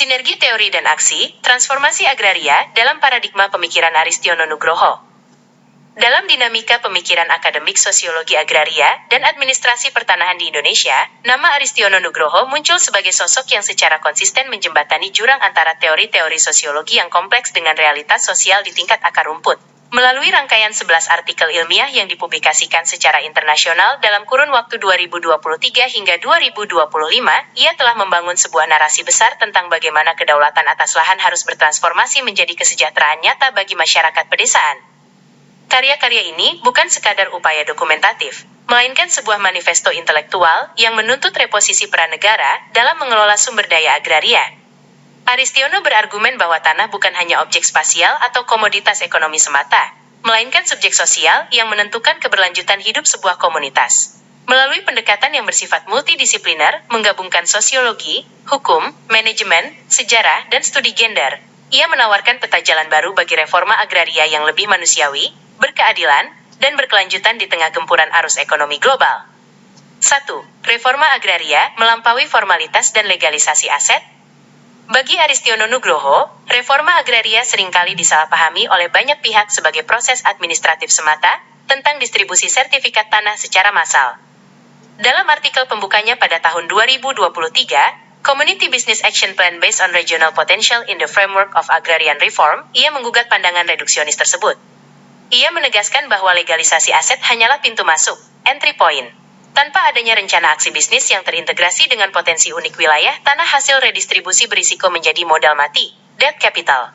Sinergi teori dan aksi, transformasi agraria dalam paradigma pemikiran Aristiono Nugroho. Dalam dinamika pemikiran akademik sosiologi agraria dan administrasi pertanahan di Indonesia, nama Aristiono Nugroho muncul sebagai sosok yang secara konsisten menjembatani jurang antara teori-teori sosiologi yang kompleks dengan realitas sosial di tingkat akar rumput. Melalui rangkaian 11 artikel ilmiah yang dipublikasikan secara internasional dalam kurun waktu 2023 hingga 2025, ia telah membangun sebuah narasi besar tentang bagaimana kedaulatan atas lahan harus bertransformasi menjadi kesejahteraan nyata bagi masyarakat pedesaan. Karya-karya ini bukan sekadar upaya dokumentatif, melainkan sebuah manifesto intelektual yang menuntut reposisi peran negara dalam mengelola sumber daya agraria. Aristiono berargumen bahwa tanah bukan hanya objek spasial atau komoditas ekonomi semata, melainkan subjek sosial yang menentukan keberlanjutan hidup sebuah komunitas. Melalui pendekatan yang bersifat multidisipliner, menggabungkan sosiologi, hukum, manajemen, sejarah, dan studi gender, ia menawarkan peta jalan baru bagi reforma agraria yang lebih manusiawi, berkeadilan, dan berkelanjutan di tengah gempuran arus ekonomi global. 1. Reforma agraria melampaui formalitas dan legalisasi aset. Bagi Aristiono Nugroho, reforma agraria seringkali disalahpahami oleh banyak pihak sebagai proses administratif semata tentang distribusi sertifikat tanah secara massal. Dalam artikel pembukanya pada tahun 2023, Community Business Action Plan Based on Regional Potential in the Framework of Agrarian Reform, ia menggugat pandangan reduksionis tersebut. Ia menegaskan bahwa legalisasi aset hanyalah pintu masuk, entry point. Tanpa adanya rencana aksi bisnis yang terintegrasi dengan potensi unik wilayah, tanah hasil redistribusi berisiko menjadi modal mati, dead capital.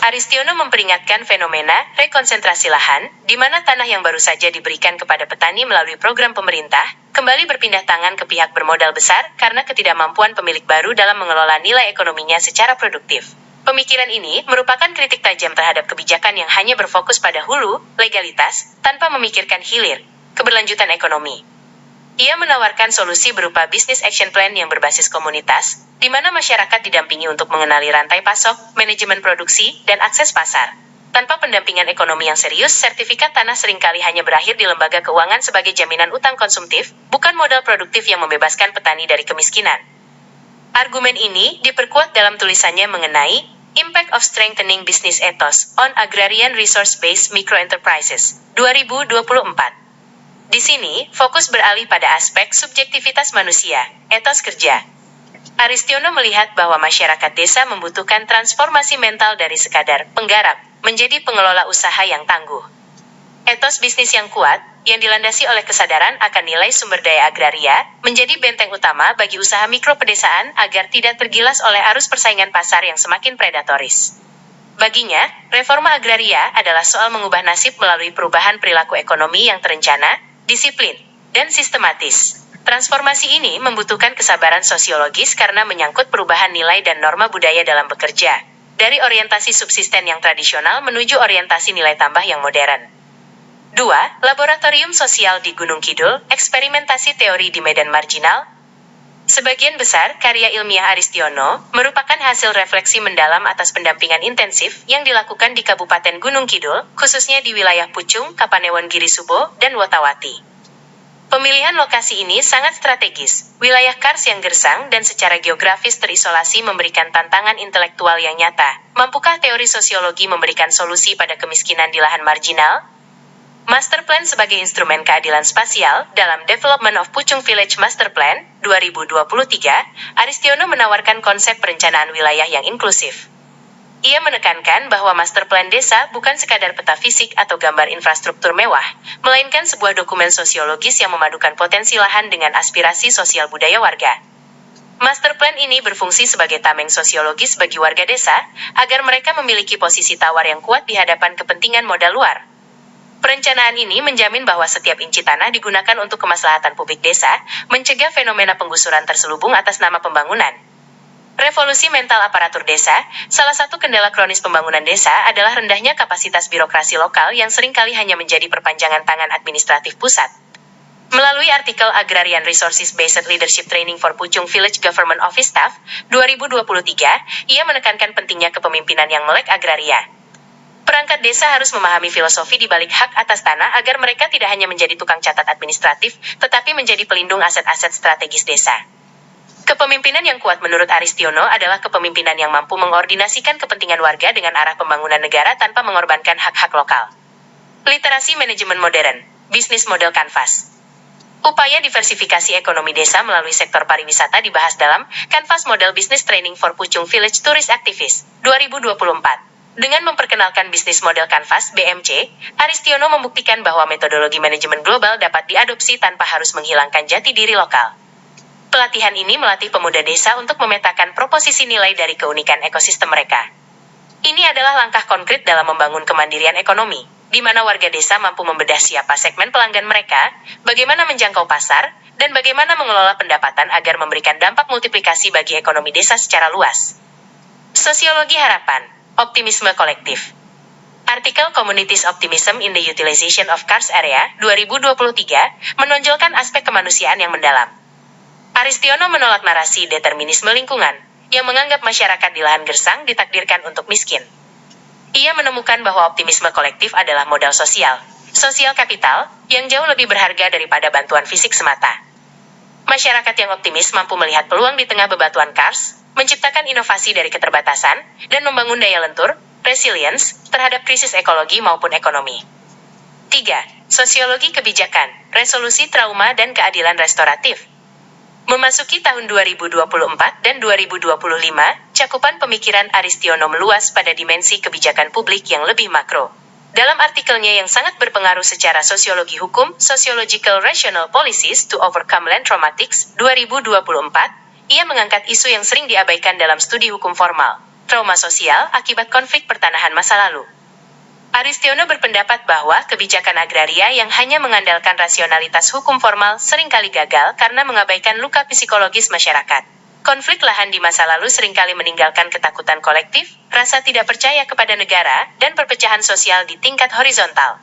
Aristiono memperingatkan fenomena rekonsentrasi lahan, di mana tanah yang baru saja diberikan kepada petani melalui program pemerintah, kembali berpindah tangan ke pihak bermodal besar karena ketidakmampuan pemilik baru dalam mengelola nilai ekonominya secara produktif. Pemikiran ini merupakan kritik tajam terhadap kebijakan yang hanya berfokus pada hulu, legalitas, tanpa memikirkan hilir, keberlanjutan ekonomi. Ia menawarkan solusi berupa Business Action Plan yang berbasis komunitas, di mana masyarakat didampingi untuk mengenali rantai pasok, manajemen produksi, dan akses pasar. Tanpa pendampingan ekonomi yang serius, sertifikat tanah seringkali hanya berakhir di lembaga keuangan sebagai jaminan utang konsumtif, bukan modal produktif yang membebaskan petani dari kemiskinan. Argumen ini diperkuat dalam tulisannya mengenai Impact of Strengthening Business Ethos on Agrarian Resource-Based Microenterprises, 2024. Di sini, fokus beralih pada aspek subjektivitas manusia, etos kerja. Aristiono melihat bahwa masyarakat desa membutuhkan transformasi mental dari sekadar penggarap menjadi pengelola usaha yang tangguh. Etos bisnis yang kuat, yang dilandasi oleh kesadaran akan nilai sumber daya agraria, menjadi benteng utama bagi usaha mikro pedesaan agar tidak tergilas oleh arus persaingan pasar yang semakin predatoris. Baginya, reforma agraria adalah soal mengubah nasib melalui perubahan perilaku ekonomi yang terencana, disiplin, dan sistematis. Transformasi ini membutuhkan kesabaran sosiologis karena menyangkut perubahan nilai dan norma budaya dalam bekerja, dari orientasi subsisten yang tradisional menuju orientasi nilai tambah yang modern. 2. Laboratorium Sosial di Gunung Kidul, eksperimentasi teori di medan marginal. Sebagian besar karya ilmiah Aristiono merupakan hasil refleksi mendalam atas pendampingan intensif yang dilakukan di Kabupaten Gunung Kidul, khususnya di wilayah Pucung, Kapanewon Girisubo, dan Wotawati. Pemilihan lokasi ini sangat strategis. Wilayah kars yang gersang dan secara geografis terisolasi memberikan tantangan intelektual yang nyata. Mampukah teori sosiologi memberikan solusi pada kemiskinan di lahan marginal? Master Plan sebagai instrumen keadilan spasial dalam Development of Pucung Village Master Plan 2023, Aristiono menawarkan konsep perencanaan wilayah yang inklusif. Ia menekankan bahwa Master Plan desa bukan sekadar peta fisik atau gambar infrastruktur mewah, melainkan sebuah dokumen sosiologis yang memadukan potensi lahan dengan aspirasi sosial budaya warga. Master Plan ini berfungsi sebagai tameng sosiologis bagi warga desa, agar mereka memiliki posisi tawar yang kuat di hadapan kepentingan modal luar. Perencanaan ini menjamin bahwa setiap inci tanah digunakan untuk kemaslahatan publik desa, mencegah fenomena penggusuran terselubung atas nama pembangunan. Revolusi mental aparatur desa, salah satu kendala kronis pembangunan desa adalah rendahnya kapasitas birokrasi lokal yang seringkali hanya menjadi perpanjangan tangan administratif pusat. Melalui artikel Agrarian Resources Based Leadership Training for Pucung Village Government Office Staff, 2023, ia menekankan pentingnya kepemimpinan yang melek agraria. Perangkat desa harus memahami filosofi di balik hak atas tanah agar mereka tidak hanya menjadi tukang catat administratif, tetapi menjadi pelindung aset-aset strategis desa. Kepemimpinan yang kuat menurut Aristiono adalah kepemimpinan yang mampu mengordinasikan kepentingan warga dengan arah pembangunan negara tanpa mengorbankan hak-hak lokal. Literasi manajemen modern, bisnis model kanvas. Upaya diversifikasi ekonomi desa melalui sektor pariwisata dibahas dalam Kanvas Model Business Training for Puchung Village Tourist Activist, 2024. Dengan memperkenalkan bisnis model Kanvas (BMC), Aristiono membuktikan bahwa metodologi manajemen global dapat diadopsi tanpa harus menghilangkan jati diri lokal. Pelatihan ini melatih pemuda desa untuk memetakan proposisi nilai dari keunikan ekosistem mereka. Ini adalah langkah konkret dalam membangun kemandirian ekonomi, di mana warga desa mampu membedah siapa segmen pelanggan mereka, bagaimana menjangkau pasar, dan bagaimana mengelola pendapatan agar memberikan dampak multiplikasi bagi ekonomi desa secara luas. Sosiologi harapan, optimisme kolektif. Artikel Communities Optimism in the Utilization of Karst Area, 2023, menonjolkan aspek kemanusiaan yang mendalam. Aristiono menolak narasi determinisme lingkungan, yang menganggap masyarakat di lahan gersang ditakdirkan untuk miskin. Ia menemukan bahwa optimisme kolektif adalah modal sosial kapital, yang jauh lebih berharga daripada bantuan fisik semata. Masyarakat yang optimis mampu melihat peluang di tengah bebatuan Karst, menciptakan inovasi dari keterbatasan, dan membangun daya lentur, resilience, terhadap krisis ekologi maupun ekonomi. 3. Sosiologi kebijakan, resolusi trauma dan keadilan restoratif. Memasuki tahun 2024 dan 2025, cakupan pemikiran Aristiono meluas pada dimensi kebijakan publik yang lebih makro. Dalam artikelnya yang sangat berpengaruh secara sosiologi hukum, Sociological Rational Policies to Overcome Land Traumatics, 2024, ia mengangkat isu yang sering diabaikan dalam studi hukum formal, trauma sosial akibat konflik pertanahan masa lalu. Aristiono berpendapat bahwa kebijakan agraria yang hanya mengandalkan rasionalitas hukum formal seringkali gagal karena mengabaikan luka psikologis masyarakat. Konflik lahan di masa lalu seringkali meninggalkan ketakutan kolektif, rasa tidak percaya kepada negara, dan perpecahan sosial di tingkat horizontal.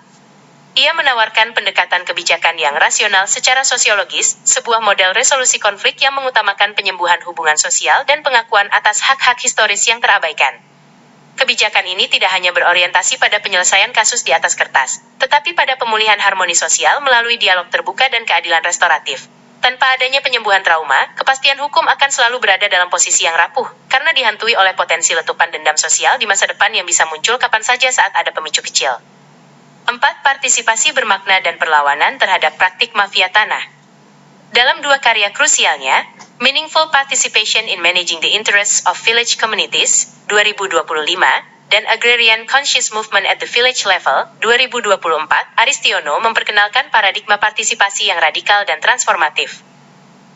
Ia menawarkan pendekatan kebijakan yang rasional secara sosiologis, sebuah model resolusi konflik yang mengutamakan penyembuhan hubungan sosial dan pengakuan atas hak-hak historis yang terabaikan. Kebijakan ini tidak hanya berorientasi pada penyelesaian kasus di atas kertas, tetapi pada pemulihan harmoni sosial melalui dialog terbuka dan keadilan restoratif. Tanpa adanya penyembuhan trauma, kepastian hukum akan selalu berada dalam posisi yang rapuh, karena dihantui oleh potensi letupan dendam sosial di masa depan yang bisa muncul kapan saja saat ada pemicu kecil. 4. Partisipasi bermakna dan perlawanan terhadap praktik mafia tanah. Dalam dua karya krusialnya, Meaningful Participation in Managing the Interests of Village Communities, 2025, dan Agrarian Conscious Movement at the Village Level, 2024, Aristiono memperkenalkan paradigma partisipasi yang radikal dan transformatif.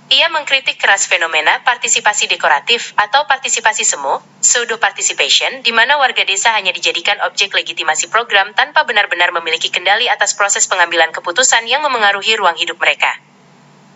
Ia mengkritik keras fenomena partisipasi dekoratif atau partisipasi semu, pseudo-participation, di mana warga desa hanya dijadikan objek legitimasi program tanpa benar-benar memiliki kendali atas proses pengambilan keputusan yang memengaruhi ruang hidup mereka.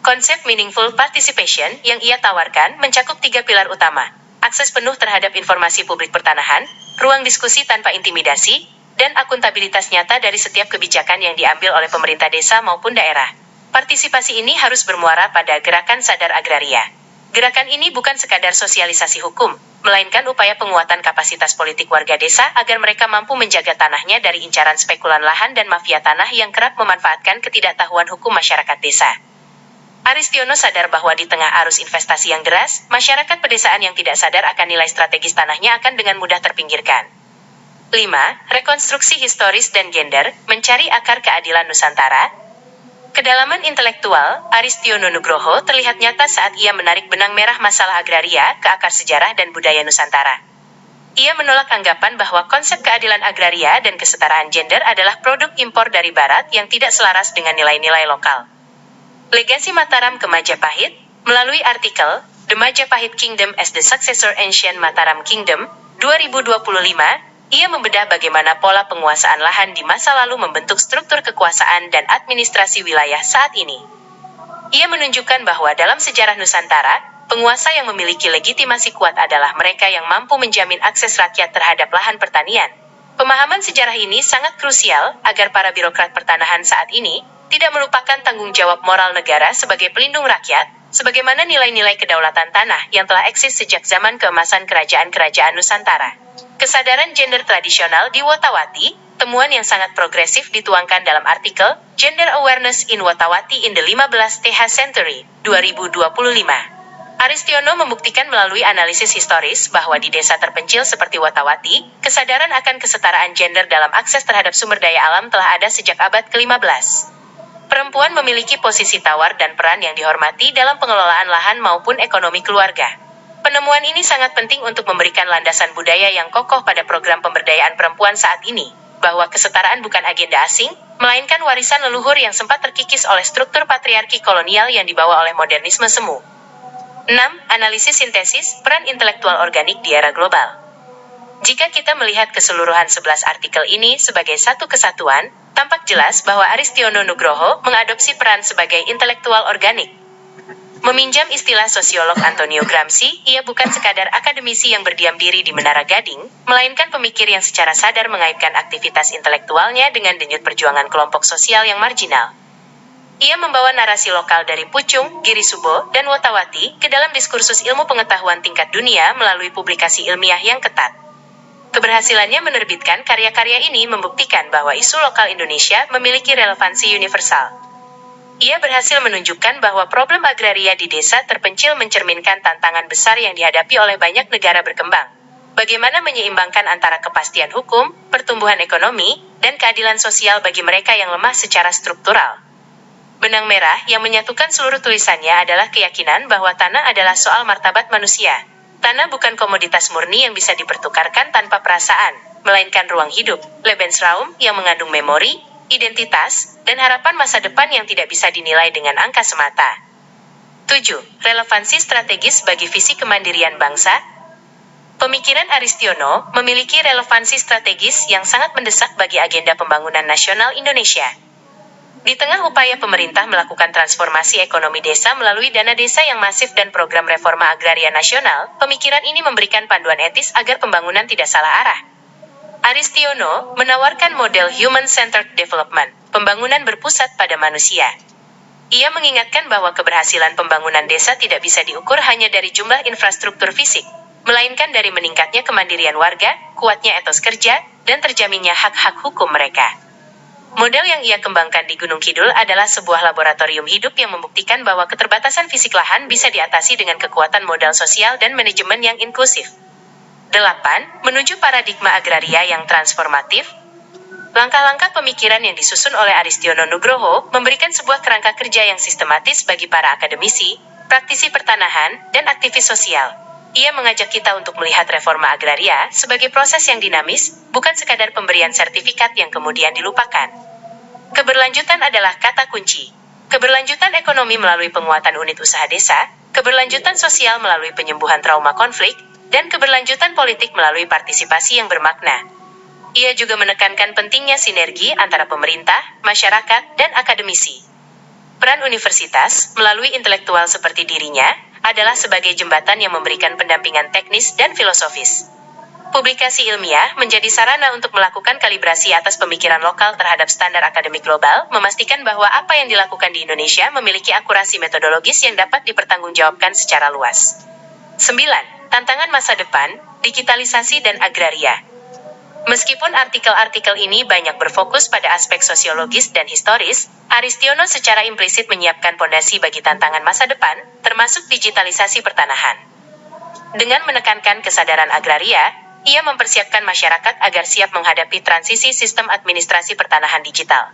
Konsep meaningful participation yang ia tawarkan mencakup 3 pilar utama: akses penuh terhadap informasi publik pertanahan, ruang diskusi tanpa intimidasi, dan akuntabilitas nyata dari setiap kebijakan yang diambil oleh pemerintah desa maupun daerah. Partisipasi ini harus bermuara pada gerakan sadar agraria. Gerakan ini bukan sekadar sosialisasi hukum, melainkan upaya penguatan kapasitas politik warga desa agar mereka mampu menjaga tanahnya dari incaran spekulan lahan dan mafia tanah yang kerap memanfaatkan ketidaktahuan hukum masyarakat desa. Aristiono sadar bahwa di tengah arus investasi yang deras, masyarakat pedesaan yang tidak sadar akan nilai strategis tanahnya akan dengan mudah terpinggirkan. 5. Rekonstruksi historis dan gender, mencari akar keadilan Nusantara. Kedalaman intelektual, Aristiono Nugroho terlihat nyata saat ia menarik benang merah masalah agraria ke akar sejarah dan budaya Nusantara. Ia menolak anggapan bahwa konsep keadilan agraria dan kesetaraan gender adalah produk impor dari Barat yang tidak selaras dengan nilai-nilai lokal. Legasi Mataram ke Majapahit, melalui artikel The Majapahit Kingdom as the Successor Ancient Mataram Kingdom, 2025, ia membedah bagaimana pola penguasaan lahan di masa lalu membentuk struktur kekuasaan dan administrasi wilayah saat ini. Ia menunjukkan bahwa dalam sejarah Nusantara, penguasa yang memiliki legitimasi kuat adalah mereka yang mampu menjamin akses rakyat terhadap lahan pertanian. Pemahaman sejarah ini sangat krusial agar para birokrat pertanahan saat ini tidak melupakan tanggung jawab moral negara sebagai pelindung rakyat, sebagaimana nilai-nilai kedaulatan tanah yang telah eksis sejak zaman keemasan kerajaan-kerajaan Nusantara. Kesadaran gender tradisional di Wotawati, temuan yang sangat progresif dituangkan dalam artikel Gender Awareness in Wotawati in the 15th Century, 2025. Aristiono membuktikan melalui analisis historis bahwa di desa terpencil seperti Watawati, kesadaran akan kesetaraan gender dalam akses terhadap sumber daya alam telah ada sejak abad ke-15. Perempuan memiliki posisi tawar dan peran yang dihormati dalam pengelolaan lahan maupun ekonomi keluarga. Penemuan ini sangat penting untuk memberikan landasan budaya yang kokoh pada program pemberdayaan perempuan saat ini, bahwa kesetaraan bukan agenda asing, melainkan warisan leluhur yang sempat terkikis oleh struktur patriarki kolonial yang dibawa oleh modernisme semu. 6. Analisis sintesis, peran intelektual organik di era global. Jika kita melihat keseluruhan 11 artikel ini sebagai satu kesatuan, tampak jelas bahwa Aristiono Nugroho mengadopsi peran sebagai intelektual organik. Meminjam istilah sosiolog Antonio Gramsci, ia bukan sekadar akademisi yang berdiam diri di Menara Gading, melainkan pemikir yang secara sadar mengaitkan aktivitas intelektualnya dengan denyut perjuangan kelompok sosial yang marginal. Ia membawa narasi lokal dari Pucung, Giri Subo, dan Watawati ke dalam diskursus ilmu pengetahuan tingkat dunia melalui publikasi ilmiah yang ketat. Keberhasilannya menerbitkan karya-karya ini membuktikan bahwa isu lokal Indonesia memiliki relevansi universal. Ia berhasil menunjukkan bahwa problem agraria di desa terpencil mencerminkan tantangan besar yang dihadapi oleh banyak negara berkembang. Bagaimana menyeimbangkan antara kepastian hukum, pertumbuhan ekonomi, dan keadilan sosial bagi mereka yang lemah secara struktural. Benang merah yang menyatukan seluruh tulisannya adalah keyakinan bahwa tanah adalah soal martabat manusia. Tanah bukan komoditas murni yang bisa dipertukarkan tanpa perasaan, melainkan ruang hidup, Lebensraum yang mengandung memori, identitas, dan harapan masa depan yang tidak bisa dinilai dengan angka semata. 7. Relevansi strategis bagi visi kemandirian bangsa. Pemikiran Aristiono memiliki relevansi strategis yang sangat mendesak bagi agenda pembangunan nasional Indonesia. Di tengah upaya pemerintah melakukan transformasi ekonomi desa melalui dana desa yang masif dan program reforma agraria nasional, pemikiran ini memberikan panduan etis agar pembangunan tidak salah arah. Aristiono menawarkan model human-centered development, pembangunan berpusat pada manusia. Ia mengingatkan bahwa keberhasilan pembangunan desa tidak bisa diukur hanya dari jumlah infrastruktur fisik, melainkan dari meningkatnya kemandirian warga, kuatnya etos kerja, dan terjaminnya hak-hak hukum mereka. Model yang ia kembangkan di Gunung Kidul adalah sebuah laboratorium hidup yang membuktikan bahwa keterbatasan fisik lahan bisa diatasi dengan kekuatan modal sosial dan manajemen yang inklusif. 8. Menuju paradigma agraria yang transformatif. Langkah-langkah pemikiran yang disusun oleh Aristiono Nugroho memberikan sebuah kerangka kerja yang sistematis bagi para akademisi, praktisi pertanahan, dan aktivis sosial. Ia mengajak kita untuk melihat reforma agraria sebagai proses yang dinamis, bukan sekadar pemberian sertifikat yang kemudian dilupakan. Keberlanjutan adalah kata kunci. Keberlanjutan ekonomi melalui penguatan unit usaha desa, keberlanjutan sosial melalui penyembuhan trauma konflik, dan keberlanjutan politik melalui partisipasi yang bermakna. Ia juga menekankan pentingnya sinergi antara pemerintah, masyarakat, dan akademisi. Peran universitas, melalui intelektual seperti dirinya, adalah sebagai jembatan yang memberikan pendampingan teknis dan filosofis. Publikasi ilmiah menjadi sarana untuk melakukan kalibrasi atas pemikiran lokal terhadap standar akademik global, memastikan bahwa apa yang dilakukan di Indonesia memiliki akurasi metodologis yang dapat dipertanggungjawabkan secara luas. 9. Tantangan masa depan, digitalisasi dan agraria. Meskipun artikel-artikel ini banyak berfokus pada aspek sosiologis dan historis, Aristiono secara implisit menyiapkan pondasi bagi tantangan masa depan, termasuk digitalisasi pertanahan. Dengan menekankan kesadaran agraria, ia mempersiapkan masyarakat agar siap menghadapi transisi sistem administrasi pertanahan digital.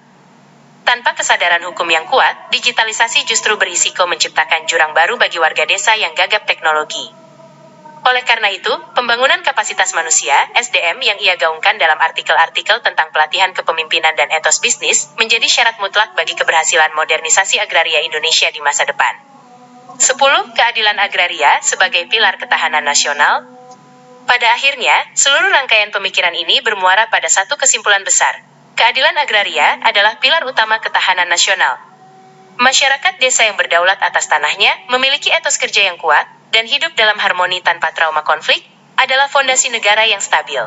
Tanpa kesadaran hukum yang kuat, digitalisasi justru berisiko menciptakan jurang baru bagi warga desa yang gagap teknologi. Oleh karena itu, pembangunan kapasitas manusia, SDM yang ia gaungkan dalam artikel-artikel tentang pelatihan kepemimpinan dan etos bisnis, menjadi syarat mutlak bagi keberhasilan modernisasi agraria Indonesia di masa depan. 10. Keadilan agraria sebagai pilar ketahanan nasional. Pada akhirnya, seluruh rangkaian pemikiran ini bermuara pada satu kesimpulan besar. Keadilan agraria adalah pilar utama ketahanan nasional. Masyarakat desa yang berdaulat atas tanahnya, memiliki etos kerja yang kuat, dan hidup dalam harmoni tanpa trauma konflik, adalah fondasi negara yang stabil.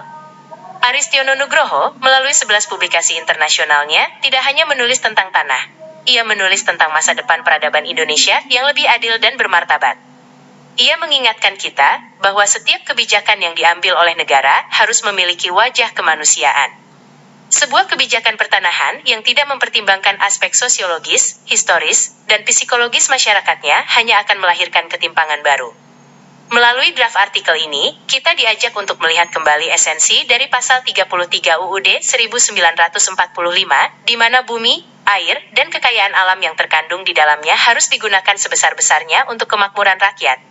Aristiono Nugroho, melalui 11 publikasi internasionalnya, tidak hanya menulis tentang tanah. Ia menulis tentang masa depan peradaban Indonesia yang lebih adil dan bermartabat. Ia mengingatkan kita bahwa setiap kebijakan yang diambil oleh negara harus memiliki wajah kemanusiaan. Sebuah kebijakan pertanahan yang tidak mempertimbangkan aspek sosiologis, historis, dan psikologis masyarakatnya hanya akan melahirkan ketimpangan baru. Melalui draft artikel ini, kita diajak untuk melihat kembali esensi dari pasal 33 UUD 1945, di mana bumi, air, dan kekayaan alam yang terkandung di dalamnya harus digunakan sebesar-besarnya untuk kemakmuran rakyat.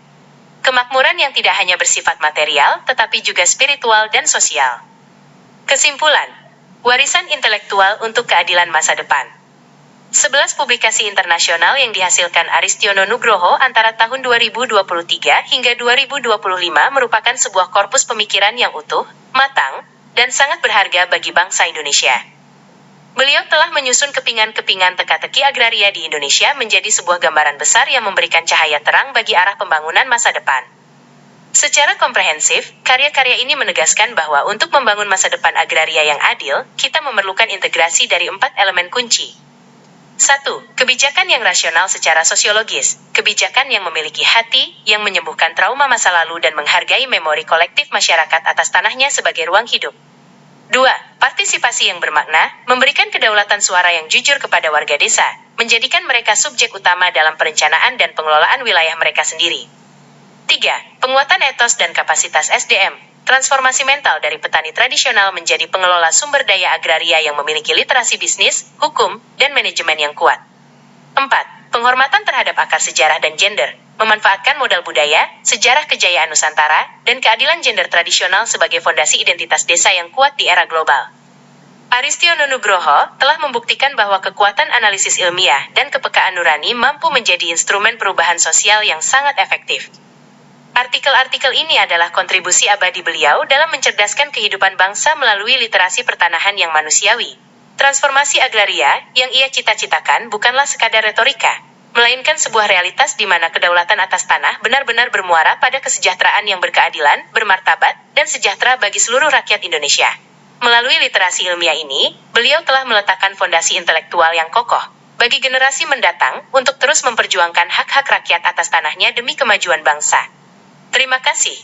Kemakmuran yang tidak hanya bersifat material, tetapi juga spiritual dan sosial. Kesimpulan, warisan intelektual untuk keadilan masa depan. 11 publikasi internasional yang dihasilkan Aristiono Nugroho antara tahun 2023 hingga 2025 merupakan sebuah korpus pemikiran yang utuh, matang, dan sangat berharga bagi bangsa Indonesia. Beliau telah menyusun kepingan-kepingan teka-teki agraria di Indonesia menjadi sebuah gambaran besar yang memberikan cahaya terang bagi arah pembangunan masa depan. Secara komprehensif, karya-karya ini menegaskan bahwa untuk membangun masa depan agraria yang adil, kita memerlukan integrasi dari 4 elemen kunci. 1. Kebijakan yang rasional secara sosiologis. Kebijakan yang memiliki hati, yang menyembuhkan trauma masa lalu dan menghargai memori kolektif masyarakat atas tanahnya sebagai ruang hidup. 2. Partisipasi yang bermakna, memberikan kedaulatan suara yang jujur kepada warga desa, menjadikan mereka subjek utama dalam perencanaan dan pengelolaan wilayah mereka sendiri. 3. Penguatan etos dan kapasitas SDM. Transformasi mental dari petani tradisional menjadi pengelola sumber daya agraria yang memiliki literasi bisnis, hukum, dan manajemen yang kuat. 4. Penghormatan terhadap akar sejarah dan gender, memanfaatkan modal budaya, sejarah kejayaan Nusantara, dan keadilan gender tradisional sebagai fondasi identitas desa yang kuat di era global. Aristiono Nugroho telah membuktikan bahwa kekuatan analisis ilmiah dan kepekaan nurani mampu menjadi instrumen perubahan sosial yang sangat efektif. Artikel-artikel ini adalah kontribusi abadi beliau dalam mencerdaskan kehidupan bangsa melalui literasi pertanahan yang manusiawi. Transformasi agraria yang ia cita-citakan bukanlah sekadar retorika, melainkan sebuah realitas di mana kedaulatan atas tanah benar-benar bermuara pada kesejahteraan yang berkeadilan, bermartabat, dan sejahtera bagi seluruh rakyat Indonesia. Melalui literasi ilmiah ini, beliau telah meletakkan fondasi intelektual yang kokoh bagi generasi mendatang untuk terus memperjuangkan hak-hak rakyat atas tanahnya demi kemajuan bangsa. Terima kasih.